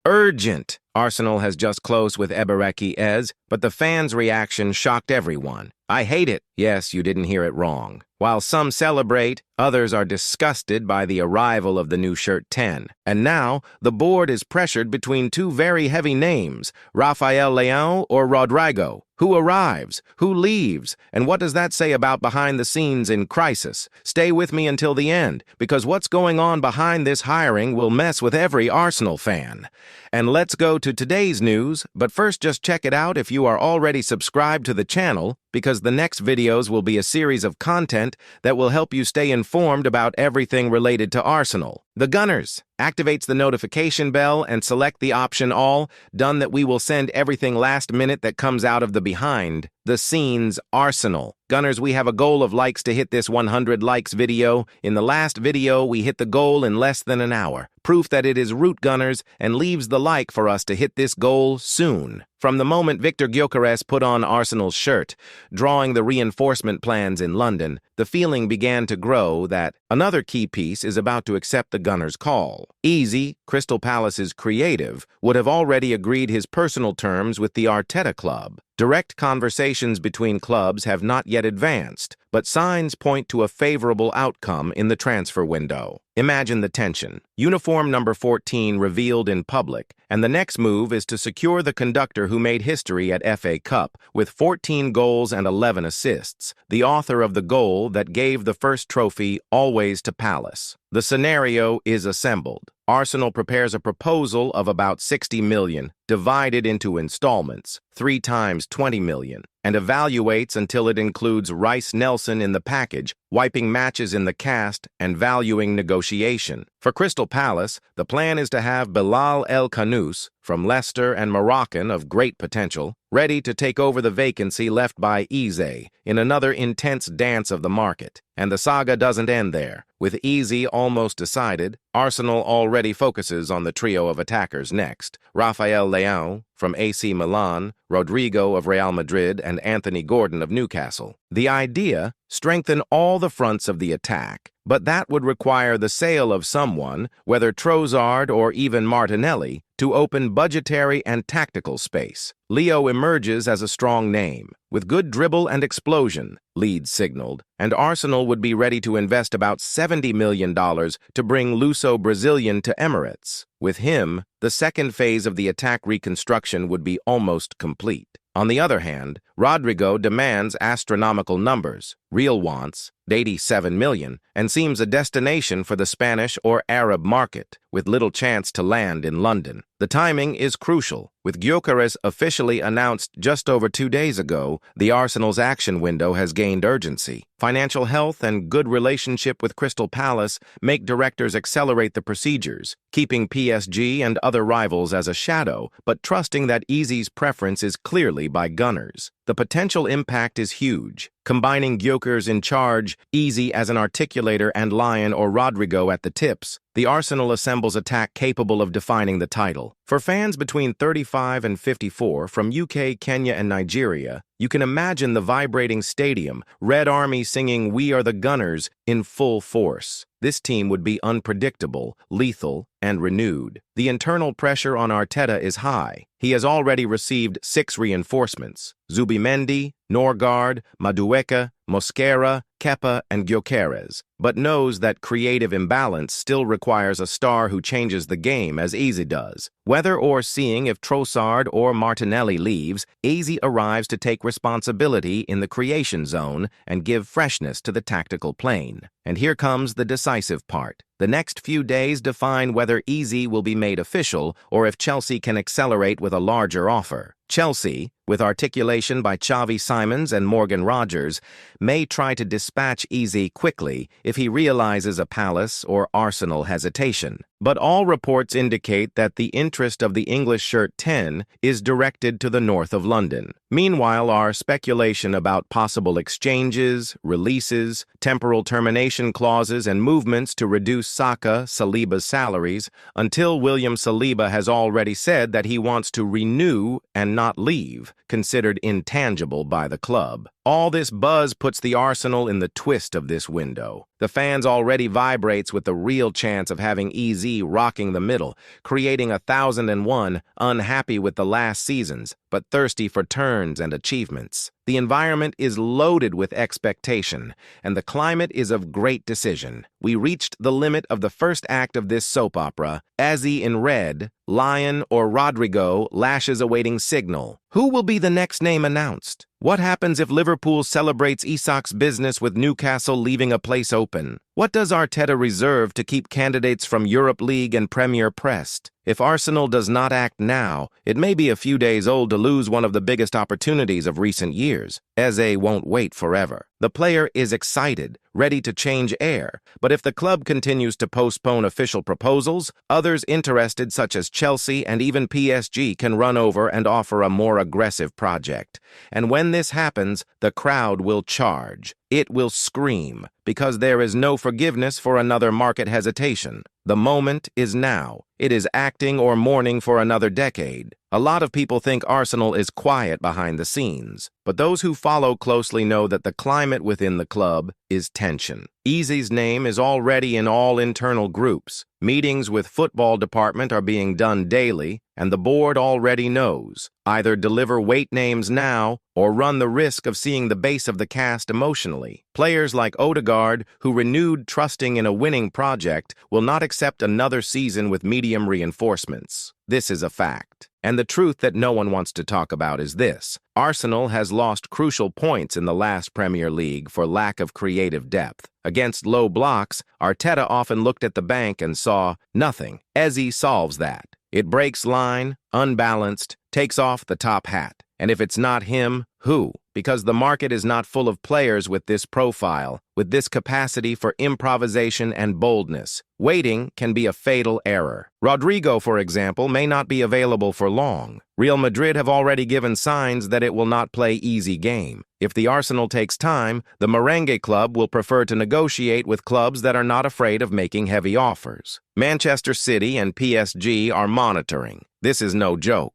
Urgent! Arsenal has just closed with Eberechi Eze, but the fans' reaction shocked everyone. I hate it. Yes, you didn't hear it wrong. While some celebrate, others are disgusted by the arrival of the new shirt 10. And now, the board is pressured between two very heavy names, Rafael Leão or Rodrygo. Who arrives? Who leaves? And what does that say about behind the scenes in crisis? Stay with me until the end, because what's going on behind this hiring will mess with every Arsenal fan. And let's go to today's news, but first just check it out if you are already subscribed to the channel, because the next videos will be a series of content that will help you stay informed about everything related to Arsenal. The Gunners activates the notification bell and select the option all, done that we will send everything last minute that comes out of the behind the scenes Arsenal. Gunners, we have a goal of likes to hit this 100 likes video. In the last video, we hit the goal in less than an hour. Proof that it is Root Gunners and leaves the like for us to hit this goal soon. From the moment Victor Gyökeres put on Arsenal's shirt, drawing the reinforcement plans in London, the feeling began to grow that another key piece is about to accept the Gunners' call. Eze, Crystal Palace's creative, would have already agreed his personal terms with the Arteta club. Direct conversations between clubs have not yet advanced, but signs point to a favorable outcome in the transfer window. Imagine the tension. Uniform number 14 revealed in public, and the next move is to secure the conductor who made history at FA Cup with 14 goals and 11 assists, the author of the goal that gave the first trophy always to Palace. The scenario is assembled. Arsenal prepares a proposal of about 60 million, divided into installments, 3 times 20 million, and evaluates until it includes Rice Nelson in the package, wiping matches in the cast, and valuing negotiation. For Crystal Palace, the plan is to have Bilal El Khanous, from Leicester and Moroccan of great potential, ready to take over the vacancy left by Eze in another intense dance of the market. And the saga doesn't end there. With Eze almost decided, Arsenal already focuses on the trio of attackers next. Rafael Leão from AC Milan, Rodrygo of Real Madrid, and Anthony Gordon of Newcastle. The idea? Strengthen all the fronts of the attack, but that would require the sale of someone, whether Trossard or even Martinelli, to open budgetary and tactical space. Leao emerges as a strong name, with good dribble and explosion, Leeds signaled, and Arsenal would be ready to invest about $70 million to bring Luso-Brazilian to Emirates. With him, the second phase of the attack reconstruction would be almost complete. On the other hand, Rodrygo demands astronomical numbers, real wants, 87 million, and seems a destination for the Spanish or Arab market, with little chance to land in London. The timing is crucial. With Gyökeres officially announced just over 2 days ago, the Arsenal's action window has gained urgency. Financial health and good relationship with Crystal Palace make directors accelerate the procedures, keeping PSG and other rivals as a shadow, but trusting that Eze's preference is clearly by Gunners. The potential impact is huge. Combining Gyökeres in charge, Eze as an articulator, and Lion or Rodrygo at the tips, the Arsenal assembles attack capable of defining the title. For fans between 35 and 54 from UK, Kenya, and Nigeria, you can imagine the vibrating stadium, Red Army singing "We Are the Gunners" in full force. This team would be unpredictable, lethal, and renewed. The internal pressure on Arteta is high. He has already received 6 reinforcements: Zubimendi, Norgard, Madueke, Mosquera, Kepa, and Gyökeres, but knows that creative imbalance still requires a star who changes the game as Eze does. Whether or seeing if Trossard or Martinelli leaves, Eze arrives to take responsibility in the creation zone and give freshness to the tactical plane. And here comes the decisive part. The next few days define whether Eze will be made official or if Chelsea can accelerate with a larger offer. Chelsea, with articulation by Xavi Simons and Morgan Rogers, may try to dispatch Eze quickly if he realizes a Palace or Arsenal hesitation. But all reports indicate that the interest of the English shirt 10 is directed to the north of London. Meanwhile, our speculation about possible exchanges, releases, temporal termination clauses, and movements to reduce Saliba's salaries, until William Saliba has already said that he wants to renew and not leave, considered intangible by the club. All this buzz puts the Arsenal in the twist of this window. The fans already vibrates with the real chance of having Eze Eze rocking the middle, creating 1001, unhappy with the last seasons, but thirsty for turns and achievements. The environment is loaded with expectation, and the climate is of great decision. We reached the limit of the first act of this soap opera. Eze in red, Lion or Rodrygo lashes awaiting signal. Who will be the next name announced? What happens if Liverpool celebrates Isak's business with Newcastle leaving a place open? What does Arteta reserve to keep candidates from Europe League and Premier pressed? If Arsenal does not act now, it may be a few days old to lose one of the biggest opportunities of recent years. Eze won't wait forever. The player is excited, ready to change air, but if the club continues to postpone official proposals, others interested such as Chelsea and even PSG can run over and offer a more aggressive project. And when this happens, the crowd will charge. It will scream, because there is no forgiveness for another market hesitation. The moment is now. It is acting or mourning for another decade. A lot of people think Arsenal is quiet behind the scenes, but those who follow closely know that the climate within the club is tension. Eze's name is already in all internal groups. Meetings with football department are being done daily, and the board already knows. Either deliver weight names now or run the risk of seeing the base of the cast emotionally. Players like Odegaard, who renewed trusting in a winning project, will not accept another season with medium reinforcements. This is a fact. And the truth that no one wants to talk about is this. Arsenal has lost crucial points in the last Premier League for lack of creative depth. Against low blocks, Arteta often looked at the bank and saw nothing. Eze solves that. It breaks line, unbalanced, takes off the top hat. And if it's not him, who? Because the market is not full of players with this profile, with this capacity for improvisation and boldness. Waiting can be a fatal error. Rodrygo, for example, may not be available for long. Real Madrid have already given signs that it will not play easy game. If the Arsenal takes time, the Merengue club will prefer to negotiate with clubs that are not afraid of making heavy offers. Manchester City and PSG are monitoring. This is no joke.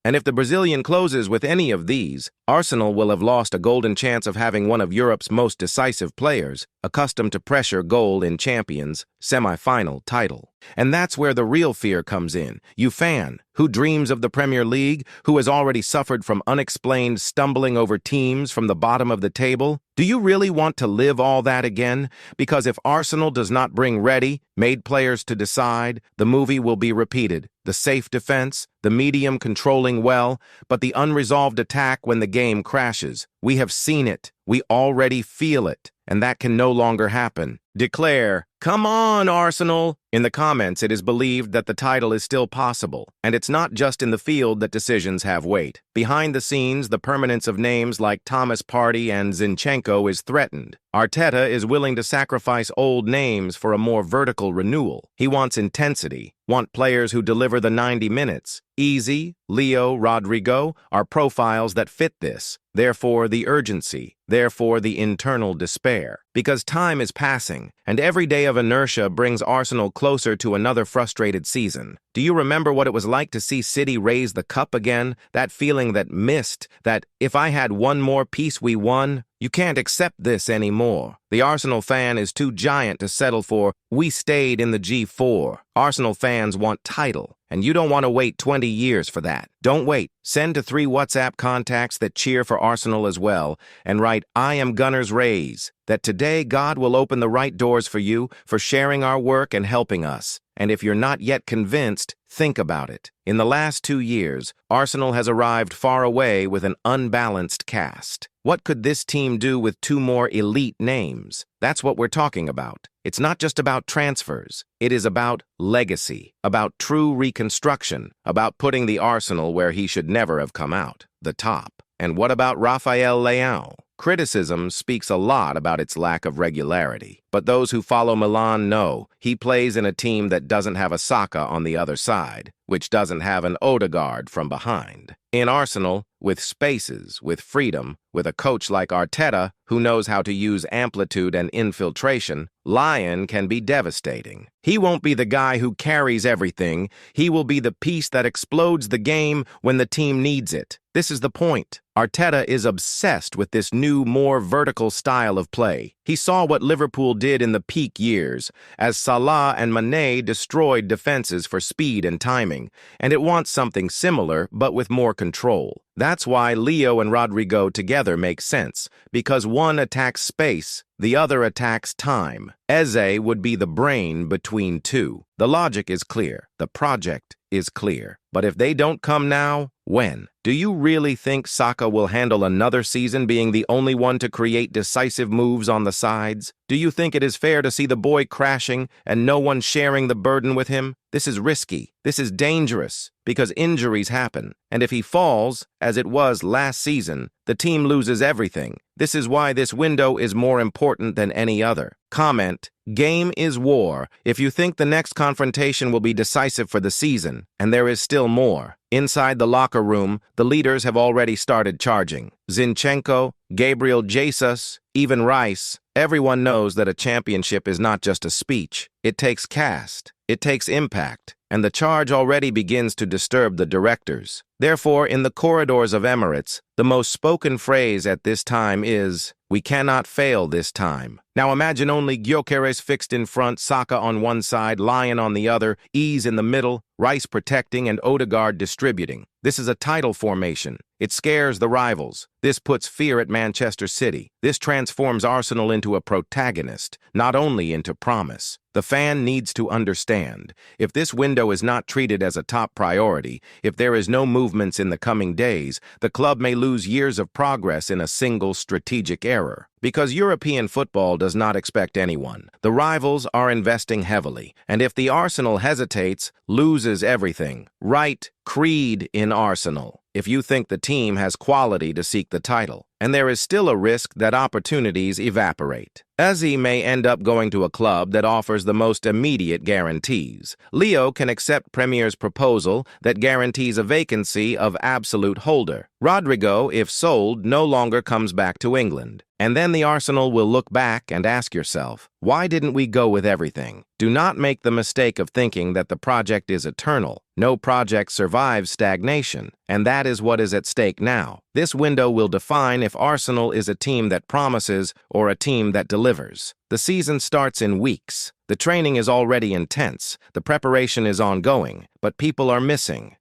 And if the Brazilian closes with any of these, Arsenal will have lost a golden chance of having one of Europe's most decisive players, accustomed to pressure goal in Champions, semi-final title. And that's where the real fear comes in. You fan, who dreams of the Premier League, who has already suffered from unexplained stumbling over teams from the bottom of the table, do you really want to live all that again? Because if Arsenal does not bring ready, made players to decide, the movie will be repeated. The safe defense, the medium controlling well, but the unresolved attack when the game crashes. We have seen it. We already feel it. And that can no longer happen. Declare, "Come on, Arsenal!" In the comments, it is believed that the title is still possible, and it's not just in the field that decisions have weight. Behind the scenes, the permanence of names like Thomas Partey and Zinchenko is threatened. Arteta is willing to sacrifice old names for a more vertical renewal. He wants intensity, players who deliver the 90 minutes. Eze, Leao, Rodrygo are profiles that fit this. Therefore, the urgency. Therefore, the internal despair. Because time is passing, and every day of inertia brings Arsenal closer to another frustrated season. Do you remember what it was like to see City raise the cup again? That feeling that missed, that if I had one more piece we won? You can't accept this anymore. The Arsenal fan is too giant to settle for, we stayed in the G4. Arsenal fans want title, and you don't want to wait 20 years for that. Don't wait. Send to 3 WhatsApp contacts that cheer for Arsenal as well, and write, "I am Gunners Raise." That today God will open the right doors for you, for sharing our work and helping us. And if you're not yet convinced, think about it. In the last 2 years, Arsenal has arrived far away with an unbalanced cast. What could this team do with 2 more elite names? That's what we're talking about. It's not just about transfers. It is about legacy, about true reconstruction, about putting the Arsenal where he should never have come out, the top. And what about Rafael Leão? Criticism speaks a lot about its lack of regularity, but those who follow Milan know he plays in a team that doesn't have a Saka on the other side, which doesn't have an Odegaard from behind. In Arsenal, with spaces, with freedom, with a coach like Arteta who knows how to use amplitude and infiltration, Lion can be devastating. He won't be the guy who carries everything. He will be the piece that explodes the game when the team needs it. This is the point. Arteta is obsessed with this new, more vertical style of play. He saw what Liverpool did in the peak years, as Salah and Mané destroyed defenses for speed and timing, and it wants something similar, but with more control. That's why Leao and Rodrygo together make sense, because one attacks space, the other attacks time. Eze would be the brain between two. The logic is clear. The project is clear. But if they don't come now, when? Do you really think Saka will handle another season being the only one to create decisive moves on the sides? Do you think it is fair to see the boy crashing and no one sharing the burden with him? This is risky. This is dangerous, because injuries happen. And if he falls, as it was last season, the team loses everything. This is why this window is more important than any other. Comment: game is war. If you think the next confrontation will be decisive for the season, and there is still more. Inside the locker room, the leaders have already started charging. Zinchenko, Gabriel Jesus, even Rice. Everyone knows that a championship is not just a speech. It takes cast. It takes impact. And the charge already begins to disturb the directors. Therefore, in the corridors of Emirates, the most spoken phrase at this time is, "We cannot fail this time." Now imagine only Gyökeres fixed in front, Saka on one side, Lion on the other, Eze in the middle, Rice protecting, and Odegaard distributing. This is a title formation. It scares the rivals. This puts fear at Manchester City. This transforms Arsenal into a protagonist, not only into promise. The fan needs to understand, if this window is not treated as a top priority, if there is no movements in the coming days, the club may lose years of progress in a single strategic error. Because European football does not expect anyone. The rivals are investing heavily, and if the Arsenal hesitates, loses everything. Write creed in Arsenal if you think the team has quality to seek the title. And there is still a risk that opportunities evaporate. Eze may end up going to a club that offers the most immediate guarantees. Leao can accept Premier's proposal that guarantees a vacancy of absolute holder. Rodrygo, if sold, no longer comes back to England. And then the Arsenal will look back and ask yourself, why didn't we go with everything? Do not make the mistake of thinking that the project is eternal. No project survives stagnation, and that is what is at stake now. This window will define if Arsenal is a team that promises or a team that delivers. The season starts in weeks. The training is already intense. The preparation is ongoing, but people are missing.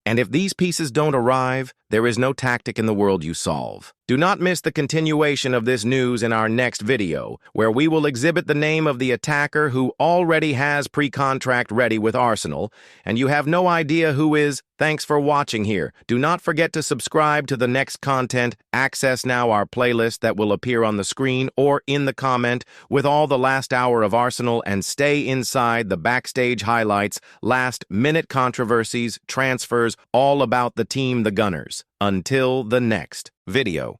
And if these pieces don't arrive, there is no tactic in the world you solve. Do not miss the continuation of this news in our next video, where we will exhibit the name of the attacker who already has pre-contract ready with Arsenal, and you have no idea who is. Thanks for watching here. Do not forget to subscribe to the next content. Access now our playlist that will appear on the screen or in the comment with all the last hour of Arsenal, and stay inside the backstage highlights, last-minute controversies, transfers, all about the team, the Gunners. Until the next video.